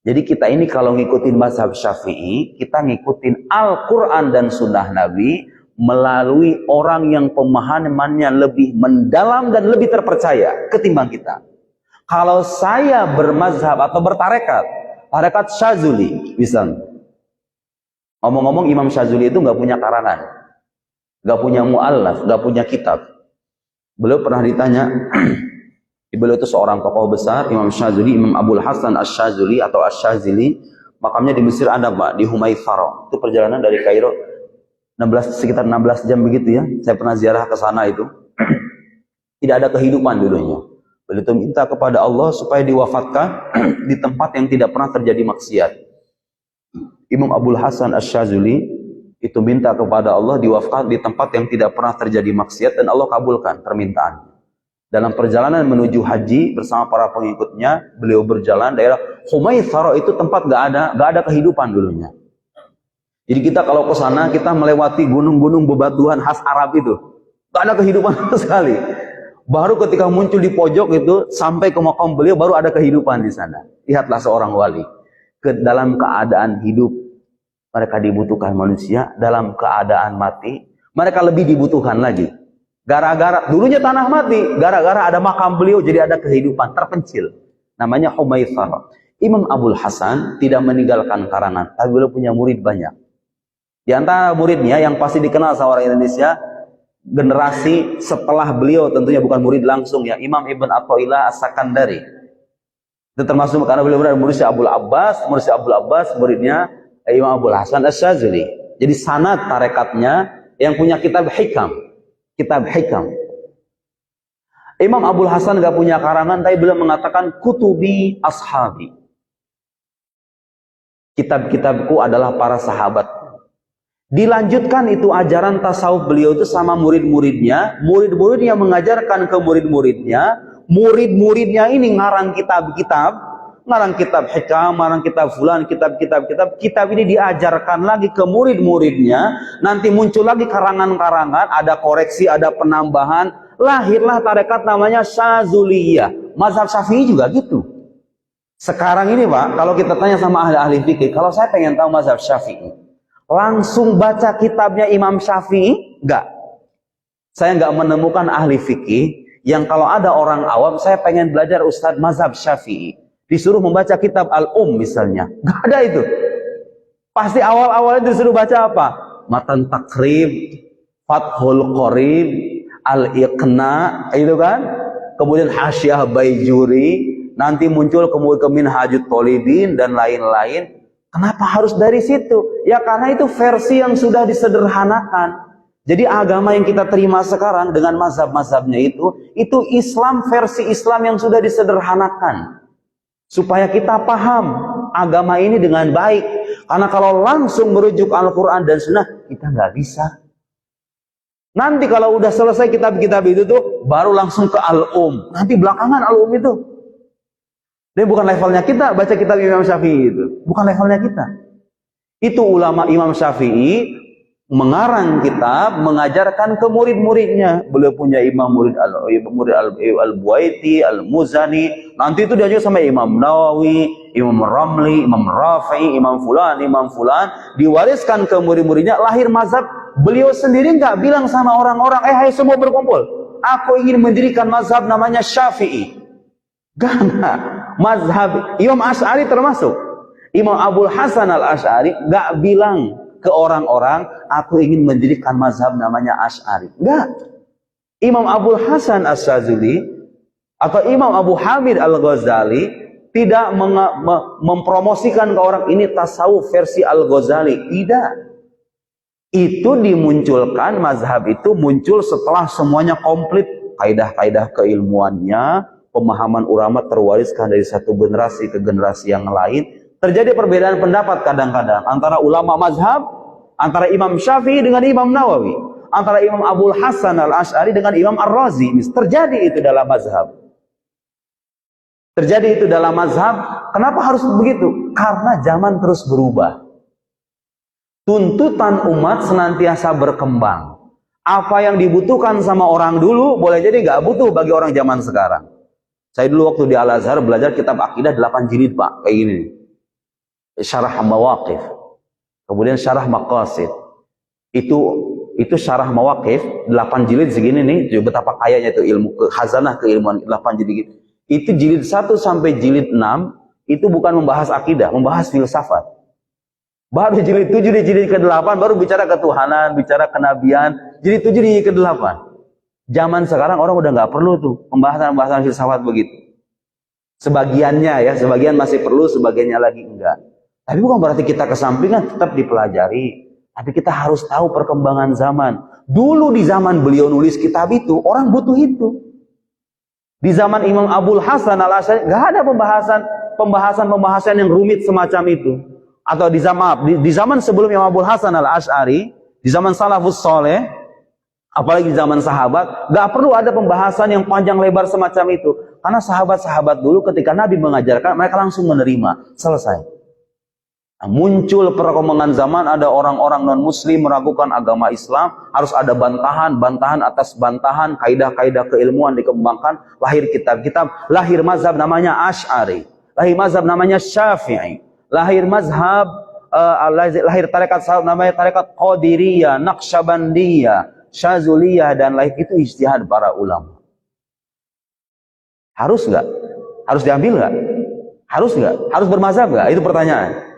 Jadi kita ini kalau ngikutin mazhab Syafi'i, kita ngikutin Al-Quran dan Sunnah Nabi melalui orang yang pemahamannya lebih mendalam dan lebih terpercaya ketimbang kita. Kalau saya bermazhab atau bertarekat, tarekat Syazuli, misalnya. Ngomong-ngomong Imam Syazuli itu nggak punya karangan, nggak punya mu'allaf, nggak punya kitab. Beliau pernah ditanya, beliau itu seorang tokoh besar, Imam Syazuli, Imam Abul Hasan Asy-Syazuli atau Asy-Syazili, makamnya di Mesir ada, Pak, di Humaifaro. Itu perjalanan dari Kairo sekitar 16 jam begitu ya. Saya pernah ziarah ke sana itu. Tidak ada kehidupan dulunya. Beliau itu minta kepada Allah supaya diwafatkan di tempat yang tidak pernah terjadi maksiat. Imam Abul Hasan Asy-Syazili itu minta kepada Allah diwafatkan di tempat yang tidak pernah terjadi maksiat dan Allah kabulkan permintaannya. Dalam perjalanan menuju haji bersama para pengikutnya, beliau berjalan daerah Humaifaro itu tempat nggak ada kehidupan dulunya. Jadi kita kalau ke sana kita melewati gunung-gunung bebatuan khas Arab itu, nggak ada kehidupan sama sekali. Baru ketika muncul di pojok itu sampai ke makam beliau baru ada kehidupan di sana. Lihatlah seorang wali dalam keadaan hidup mereka dibutuhkan manusia, dalam keadaan mati mereka lebih dibutuhkan lagi. Gara-gara dulunya tanah mati, gara-gara ada makam beliau jadi ada kehidupan terpencil. Namanya Humaifar. Imam Abul Hasan tidak meninggalkan karangan, tapi beliau punya murid banyak. Di antara muridnya yang pasti dikenal sama orang Indonesia, generasi setelah beliau tentunya bukan murid langsung ya, Imam Ibn Athaillah As-Sakandari. Itu termasuk karena beliau benar murid Abdul Abbas, muridnya Imam Abul Hasan Asy-Syazili. Jadi sanad tarekatnya yang punya kitab Hikam. Imam Abul Hasan gak punya karangan, tapi beliau mengatakan kutubi ashabi. Kitab-kitabku adalah para sahabat. Dilanjutkan itu ajaran tasawuf beliau itu sama murid-muridnya. Murid-muridnya mengajarkan ke murid-muridnya. Murid-muridnya ini ngarang kitab-kitab. Ngarang kitab hikam, ngarang kitab fulan, kitab ini diajarkan lagi ke murid-muridnya. Nanti muncul lagi karangan-karangan, ada koreksi, ada penambahan. Lahirlah tarekat namanya Syazuliyah. Mazhab Syafi'i juga gitu. Sekarang ini, Pak, kalau kita tanya sama ahli-ahli fikih, kalau saya pengen tahu mazhab Syafi'i, langsung baca kitabnya Imam Syafi'i? Enggak. Saya nggak menemukan ahli fikih yang kalau ada orang awam, saya pengen belajar Ustadz mazhab Syafi'i, disuruh membaca kitab misalnya. Nggak ada itu. Pasti awal-awal disuruh baca apa? Matan Takrib, Fathul Qorib, Al-Iqna, itu kan? Kemudian Hasyiah Baijuri, nanti muncul kemudian Minhajut Thalibin dan lain-lain. Kenapa harus dari situ? Ya karena itu versi yang sudah disederhanakan. Jadi agama yang kita terima sekarang dengan mazhab-mazhabnya itu Islam versi Islam yang sudah disederhanakan. Supaya kita paham agama ini dengan baik. Karena kalau langsung merujuk Al-Quran dan Sunnah, kita nggak bisa. Nanti kalau udah selesai kitab-kitab itu tuh, baru langsung ke Nanti belakangan itu. Ini bukan levelnya kita baca kitab Imam Syafi'i itu. Bukan levelnya kita. Itu ulama Imam Syafi'i mengarang kitab, mengajarkan ke murid-muridnya. Beliau punya murid Al-Buaiti, Al-Muzani. Nanti itu diajar sama Imam Nawawi, Imam Ramli, Imam Rafi'i, Imam Fulan. Diwariskan ke murid-muridnya, lahir mazhab. Beliau sendiri nggak bilang sama orang-orang, hai semua berkumpul, aku ingin mendirikan mazhab namanya Syafi'i. Gak. Mazhab Imam Asy'ari termasuk. Imam Abul Hasan Al-Asy'ari nggak bilang ke orang-orang, aku ingin mendirikan mazhab namanya Asy'ari. Enggak. Imam Abul Hasan As-Sazuli atau Imam Abu Hamid Al-Ghazali tidak mempromosikan ke orang ini tasawuf versi Al-Ghazali. Tidak. Itu dimunculkan, mazhab itu muncul setelah semuanya komplit. Kaidah-kaidah keilmuannya, pemahaman ulama terwariskan dari satu generasi ke generasi yang lain. Terjadi perbedaan pendapat kadang-kadang antara ulama mazhab, antara Imam Syafi'i dengan Imam Nawawi, antara Imam Abul Hasan Al-Asy'ari dengan Imam Ar-Razi. Terjadi itu dalam mazhab. Kenapa harus begitu? Karena zaman terus berubah. Tuntutan umat senantiasa berkembang. Apa yang dibutuhkan sama orang dulu boleh jadi nggak butuh bagi orang zaman sekarang. Saya dulu waktu di Al-Azhar belajar kitab akidah 8 jilid, Pak, kayak gini. Syarah Mawaqif, kemudian syarah Maqasid. Itu syarah Mawaqif 8 jilid segini nih, betapa kayanya itu ilmu khazanah keilmuan 8 jilid. Itu jilid 1 sampai jilid 6 itu bukan membahas akidah, membahas filsafat. Baru jilid 7 di jilid ke-8 baru bicara ketuhanan, bicara kenabian. Jilid 7 di ke-8. Zaman sekarang orang udah nggak perlu tuh pembahasan filsafat begitu. Sebagiannya ya, sebagian masih perlu, sebagiannya lagi enggak. Tapi bukan berarti kita kesampingan, tetap dipelajari. Tapi kita harus tahu perkembangan zaman. Dulu di zaman beliau nulis kitab itu, orang butuh itu. Di zaman Imam Abul Hasan Al-Asy'ari nggak ada pembahasan yang rumit semacam itu. Atau di zaman sebelum Imam Abul Hasan Al-Asy'ari, di zaman salafus soleh, apalagi di zaman sahabat, nggak perlu ada pembahasan yang panjang lebar semacam itu. Karena sahabat-sahabat dulu ketika Nabi mengajarkan, mereka langsung menerima, selesai. Nah, muncul perkembangan zaman, ada orang-orang non-muslim meragukan agama Islam, harus ada bantahan atas bantahan, kaidah-kaidah keilmuan dikembangkan, lahir kitab-kitab, lahir mazhab namanya Asy'ari, lahir mazhab namanya Syafi'i, lahir mazhab, lahir tarekat namanya tarekat Qadiriyah, Naqsyabandiyah, Syazuliyah, dan lain. Itu ijtihad para ulama. Harus nggak? Harus diambil nggak? Harus nggak? Harus bermazhab nggak? Itu pertanyaan.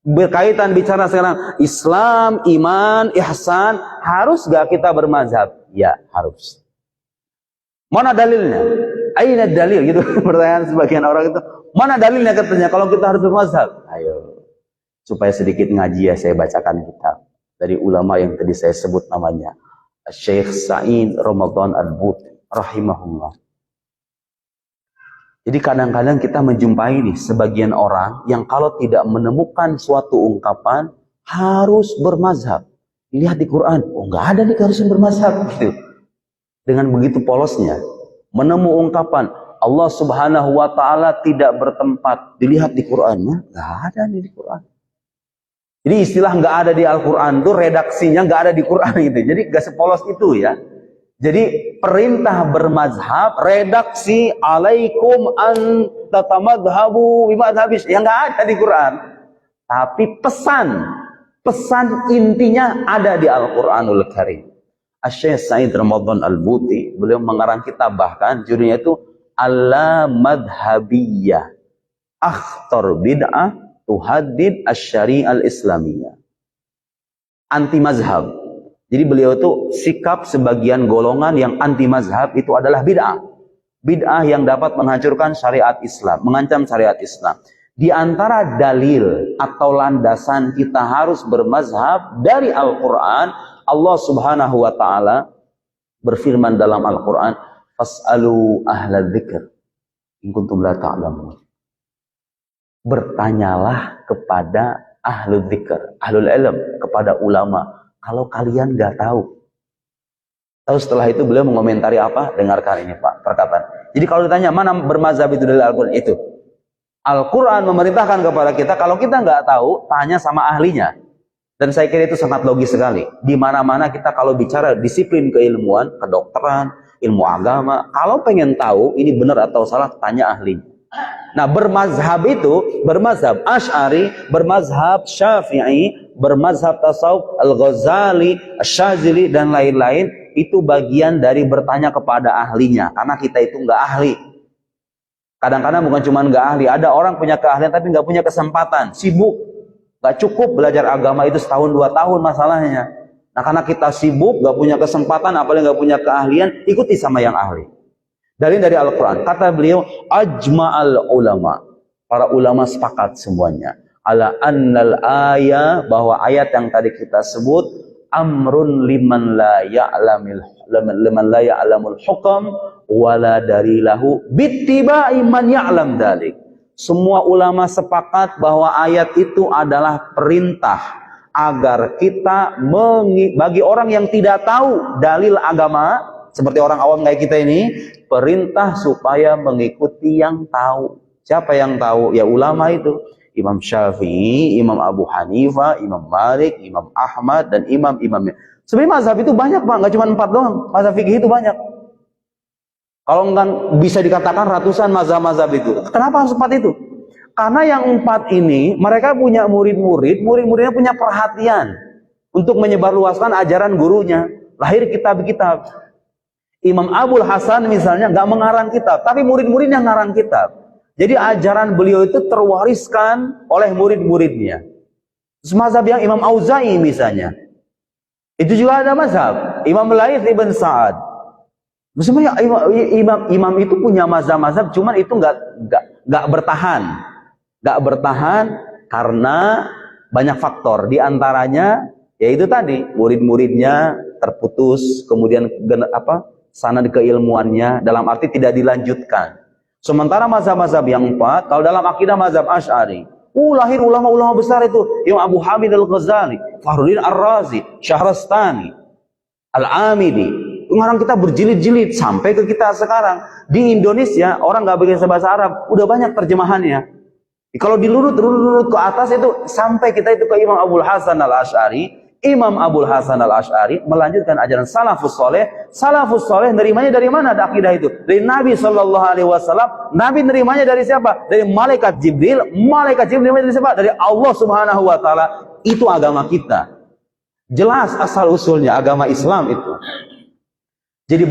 Berkaitan bicara sekarang Islam, iman, ihsan, harus gak kita bermazhab? Ya, harus. Mana dalilnya? Aina dalil? Gitu pertanyaan sebagian orang itu. Mana dalilnya katanya kalau kita harus bermazhab? Ayo. Supaya sedikit ngaji ya, saya bacakan kitab dari ulama yang tadi saya sebut namanya. Syekh Sa'id Ramadan Al-Buti rahimahullah. Jadi kadang-kadang kita menjumpai nih sebagian orang yang kalau tidak menemukan suatu ungkapan harus bermazhab. Lihat di Quran, oh nggak ada nih harus bermazhab gitu. Dengan begitu polosnya, menemu ungkapan Allah Subhanahu wa taala tidak bertempat, dilihat di Qur'annya, nggak ada nih di Quran. Jadi istilah nggak ada di Al-Quran itu redaksinya nggak ada di Quran gitu. Jadi nggak sepolos itu ya. Jadi perintah bermazhab, redaksi alaikum an tatamadhabu bimadhabis, yang nggak ada di Quran. Tapi pesan intinya ada di Al-Quranul Karim. Asy-Syaikh Sa'id Ramadan Al-Buti, beliau mengarang kitab, bahkan judulnya itu Alla Madhabiyah Akhtar Bid'ah Tuhaddid Asy-Syari'ah Al-Islamiyah. Anti mazhab. Jadi beliau itu sikap sebagian golongan yang anti mazhab itu adalah bid'ah. Bid'ah yang dapat menghancurkan syariat Islam, mengancam syariat Islam. Di antara dalil atau landasan kita harus bermazhab dari Al-Quran, Allah Subhanahu wa Ta'ala berfirman dalam Al-Quran, "Fas'alu ahla dzikr in kuntum la ta'lamun." Bertanyalah kepada ahlu dzikr, ahlul ilm, kepada ulama, kalau kalian nggak tahu. Lalu setelah itu beliau mengomentari apa? Dengarkan ini Pak, perkataan. Jadi kalau ditanya mana bermazhab itu dari Al-Quran, itu Al-Quran memerintahkan kepada kita, kalau kita nggak tahu, tanya sama ahlinya. Dan saya kira itu sangat logis sekali. Di mana-mana kita kalau bicara disiplin keilmuan, kedokteran, ilmu agama, kalau pengen tahu ini benar atau salah, tanya ahlinya. Nah, bermazhab itu, bermazhab Asy'ari, bermazhab Syafi'i, bermazhab tasawuf Al-Ghazali, Asy-Syadzili dan lain-lain, itu bagian dari bertanya kepada ahlinya, karena kita itu nggak ahli. Kadang-kadang bukan cuma nggak ahli, ada orang punya keahlian tapi nggak punya kesempatan, sibuk, nggak cukup belajar agama itu setahun 2 tahun masalahnya. Nah, karena kita sibuk, nggak punya kesempatan, apalagi nggak punya keahlian, ikuti sama yang ahli. Dari Al-Quran, kata beliau, ajma'al ulama, para ulama sepakat semuanya, ala annal ayat, bahwa ayat yang tadi kita sebut, amrun liman la ya'lamul hukam wala dalilahu bittiba'i man ya'lam dalik. Semua ulama sepakat bahwa ayat itu adalah perintah agar kita bagi orang yang tidak tahu dalil agama, seperti orang awam kayak kita ini, perintah supaya mengikuti yang tahu. Siapa yang tahu? Ya ulama itu. Imam Syafi'i, Imam Abu Hanifah, Imam Malik, Imam Ahmad, dan imam-imamnya. Sebenarnya mazhab itu banyak Pak, nggak cuma 4 doang. Mazhab fikih itu banyak. Kalau enggak bisa dikatakan ratusan mazhab-mazhab itu. Kenapa harus 4 itu? Karena yang 4 ini, mereka punya murid-murid, murid-muridnya punya perhatian untuk menyebarluaskan ajaran gurunya. Lahir kitab-kitab. Imam Abul Hasan misalnya nggak mengarang kitab, tapi murid-muridnya ngarang kitab. Jadi ajaran beliau itu terwariskan oleh murid-muridnya. Mazhab yang Imam Auza'i misalnya, itu juga ada mazhab. Imam Laits ibn Sa'ad. Sebenarnya imam itu punya mazhab-mazhab, cuman itu nggak bertahan. Nggak bertahan karena banyak faktor. Di antaranya yaitu tadi murid-muridnya terputus, kemudian sanad keilmuannya dalam arti tidak dilanjutkan. Sementara mazhab-mazhab yang 4, kalau dalam akidah mazhab Asy'ari, lahir ulama-ulama besar itu, Imam Abu Hamid Al-Ghazali, Fakhruddin Ar-Razi, Syahrastani, Al-Amidi. Ngarang kita berjilid-jilid sampai ke kita sekarang. Di Indonesia orang nggak bisa bahasa Arab, udah banyak terjemahannya. Kalau dilurut ke atas itu sampai kita itu ke Imam Abul Hasan Al-Asy'ari. Imam Abul Hasan Al-Asy'ari melanjutkan ajaran salafus soleh. Salafus soleh nerimanya dari mana ada akidah itu? Dari Nabi Shallallahu Alaihi Wasallam. Nabi nerimanya dari siapa? Dari malaikat Jibril. Malaikat Jibril nerimanya dari siapa? Dari Allah Subhanahu Wa Taala. Itu agama kita. Jelas asal usulnya agama Islam itu. Jadi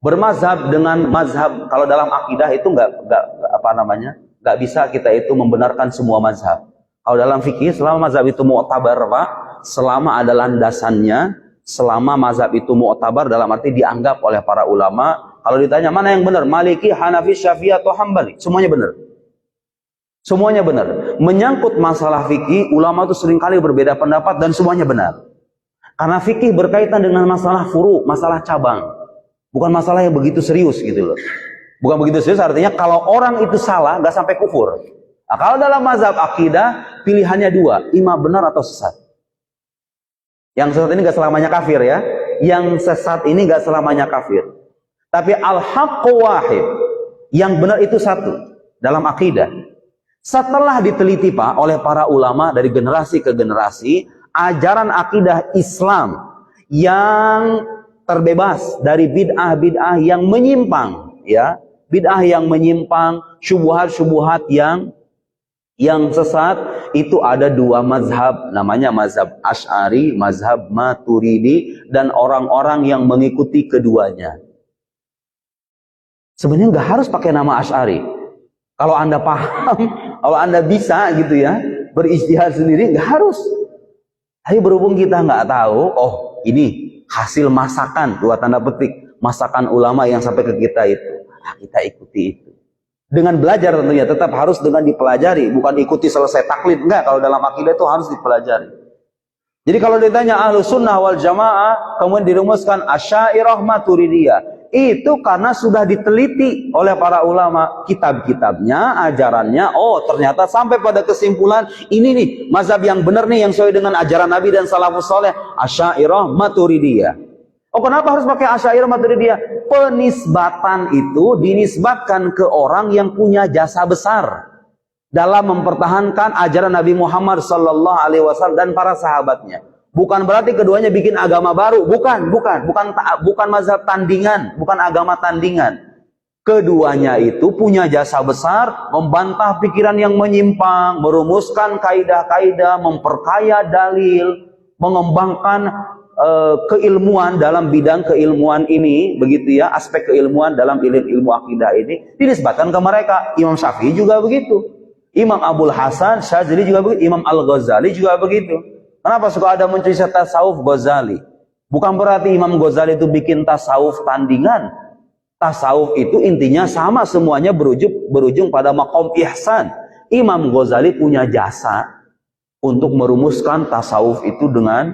bermazhab dengan mazhab, kalau dalam akidah itu nggak bisa kita itu membenarkan semua mazhab. Kalau dalam fikih, selama mazhab itu mu'tabar, Pak, selama ada landasannya, selama mazhab itu mu'tabar dalam arti dianggap oleh para ulama. Kalau ditanya mana yang benar, Maliki, Hanafi, Syafi'i atau Hambali, semuanya benar. Semuanya benar. Menyangkut masalah fikih, ulama itu seringkali berbeda pendapat dan semuanya benar. Karena fikih berkaitan dengan masalah furu, masalah cabang. Bukan masalah yang begitu serius gitu loh. Bukan begitu serius, artinya kalau orang itu salah, nggak sampai kufur. Nah, kalau dalam mazhab akidah, pilihannya 2, imam benar atau sesat. Yang sesat ini nggak selamanya kafir ya. Yang sesat ini nggak selamanya kafir. Tapi al-haqqu wahid. Yang benar itu satu dalam akidah. Setelah diteliti Pak oleh para ulama dari generasi ke generasi, ajaran akidah Islam yang terbebas dari bid'ah-bid'ah yang menyimpang, ya, bid'ah yang menyimpang, syubhat-syubhat yang sesat, itu ada dua mazhab, namanya mazhab Asy'ari, mazhab Maturidi, dan orang-orang yang mengikuti keduanya. Sebenarnya nggak harus pakai nama Asy'ari. Kalau Anda paham, kalau Anda bisa gitu ya, berijtihad sendiri, nggak harus. Tapi berhubung kita nggak tahu, oh ini hasil masakan, dua tanda petik, masakan ulama yang sampai ke kita itu, nah, kita ikuti itu. Dengan belajar tentunya, tetap harus dengan dipelajari, bukan ikuti selesai taklid, enggak. Kalau dalam akidah itu harus dipelajari. Jadi kalau ditanya Ahlus Sunnah wal Jamaah, kemudian dirumuskan Asy'ariyah Maturidiyah, itu karena sudah diteliti oleh para ulama, kitab-kitabnya, ajarannya, oh ternyata sampai pada kesimpulan, ini nih, mazhab yang benar nih, yang sesuai dengan ajaran Nabi dan salafus saleh, Asy'ariyah Maturidiyah. Oh kenapa harus pakai Asy'ariyah Maturidiyah? Penisbatan itu dinisbatkan ke orang yang punya jasa besar dalam mempertahankan ajaran Nabi Muhammad sallallahu alaihi wasallam dan para sahabatnya. Bukan berarti keduanya bikin agama baru, bukan mazhab tandingan, bukan agama tandingan. Keduanya itu punya jasa besar, membantah pikiran yang menyimpang, merumuskan kaidah-kaidah, memperkaya dalil, mengembangkan keilmuan dalam bidang keilmuan ini, begitu ya, aspek keilmuan dalam ilmu akidah ini dinisbatkan ke mereka. Imam Syafi'i juga begitu, Imam Abul Hasan Syadzili juga begitu, Imam Al-Ghazali juga begitu. Kenapa suka ada muncul tasawuf Ghazali? Bukan berarti Imam Ghazali itu bikin tasawuf tandingan. Tasawuf itu intinya sama, semuanya berujung pada maqam ihsan. Imam Ghazali punya jasa untuk merumuskan tasawuf itu dengan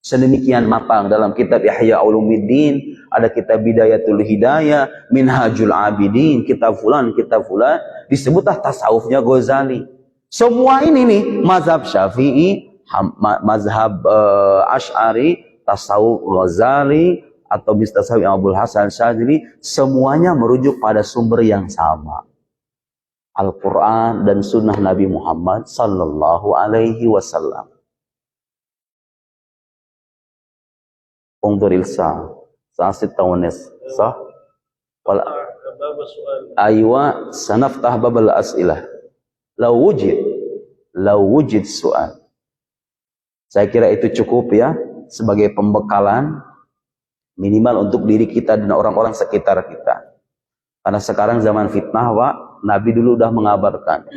sedemikian matang. Dalam kitab Ihya Ulumuddin, ada kitab Bidayatul Hidayah, Minhajul Abidin, kitab fulan, disebutlah tasawufnya Ghazali. Semua ini nih, mazhab Syafi'i, mazhab Asy'ari, tasawuf Ghazali, atau tasawuf Abul Hasan Syadzili, semuanya merujuk pada sumber yang sama, Al-Quran dan Sunnah Nabi Muhammad sallallahu alaihi wasallam. Ungduril sa'asit tawanis sah wala aywa sanaftah babal as'ilah law wujid su'al. Saya kira itu cukup ya sebagai pembekalan minimal untuk diri kita dan orang-orang sekitar kita. Karena sekarang zaman fitnah, Pak. Nabi dulu udah mengabarkan,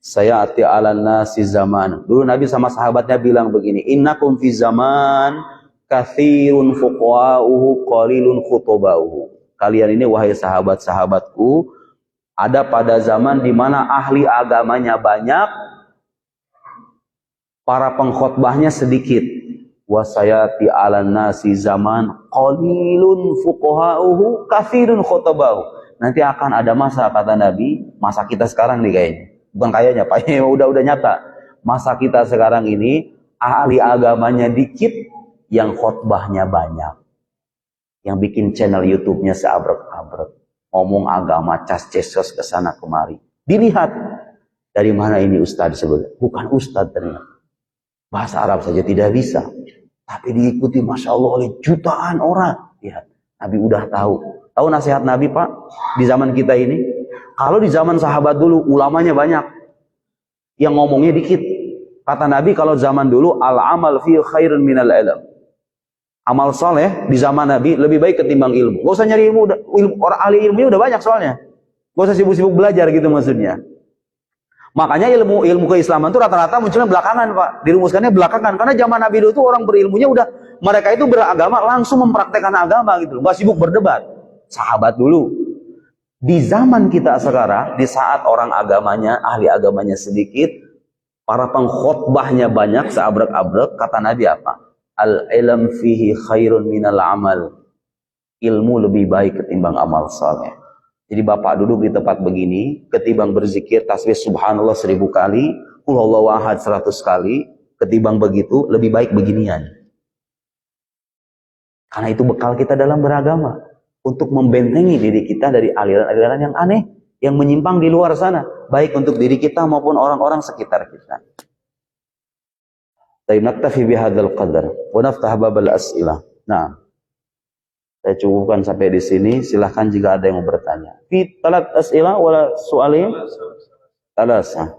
saya ati ala nasi zaman. Dulu Nabi sama sahabatnya bilang begini, innakum fi zaman kathirun fuqa'uhu qalilun khutoba'uhu. Kalian ini wahai sahabat-sahabatku, ada pada zaman di mana ahli agamanya banyak, para pengkhotbahnya sedikit. Wasayati ala nasi zaman qalilun fuqaha'uhu kathirun khutoba'uhu. Nanti akan ada masa, kata Nabi, masa kita sekarang nih kayaknya. Bukan kayaknya, Pak, udah nyata. Masa kita sekarang ini ahli agamanya dikit, yang khotbahnya banyak, yang bikin channel YouTube-nya seabrek-abrek, ngomong agama cas-cesos ke sana kemari. Dilihat dari mana ini ustadz sebenarnya, bukan ustadz ternyata, bahasa Arab saja tidak bisa, tapi diikuti masya Allah oleh jutaan orang. Ya, Nabi udah tahu nasihat Nabi, Pak, di zaman kita ini. Kalau di zaman sahabat dulu ulamanya banyak, yang ngomongnya dikit. Kata Nabi kalau zaman dulu al-amal fi khairun minal ilm. Amal soleh di zaman Nabi lebih baik ketimbang ilmu. Gak usah nyari ilmu, orang ahli ilmunya udah banyak soalnya. Gak usah sibuk-sibuk belajar gitu maksudnya. Makanya ilmu keislaman itu rata-rata munculnya belakangan, Pak. Dirumuskannya belakangan. Karena zaman Nabi dulu itu orang berilmunya udah, mereka itu beragama langsung mempraktekkan agama gitu. Gak sibuk berdebat. Sahabat dulu. Di zaman kita sekarang, di saat orang agamanya, ahli agamanya sedikit, para pengkhotbahnya banyak, seabrek-abrek, kata Nabi apa? Al-ilm fihi khairun minal amal. Ilmu lebih baik ketimbang amal saleh. Jadi Bapak duduk di tempat begini, ketimbang berzikir tasbih subhanallah 1000 kali, qul huwallahu ahad 100 kali, ketimbang begitu lebih baik beginian. Karena itu bekal kita dalam beragama, untuk membentengi diri kita dari aliran-aliran yang aneh, yang menyimpang di luar sana, baik untuk diri kita maupun orang-orang sekitar kita. Tayyib, naktafi bihadzal qadar wa naftah babal as'ilah. Nah, saya cukupkan sampai di sini. Silahkan jika ada yang mau bertanya. Fi talat as'ilah wala su'alim? Talasa.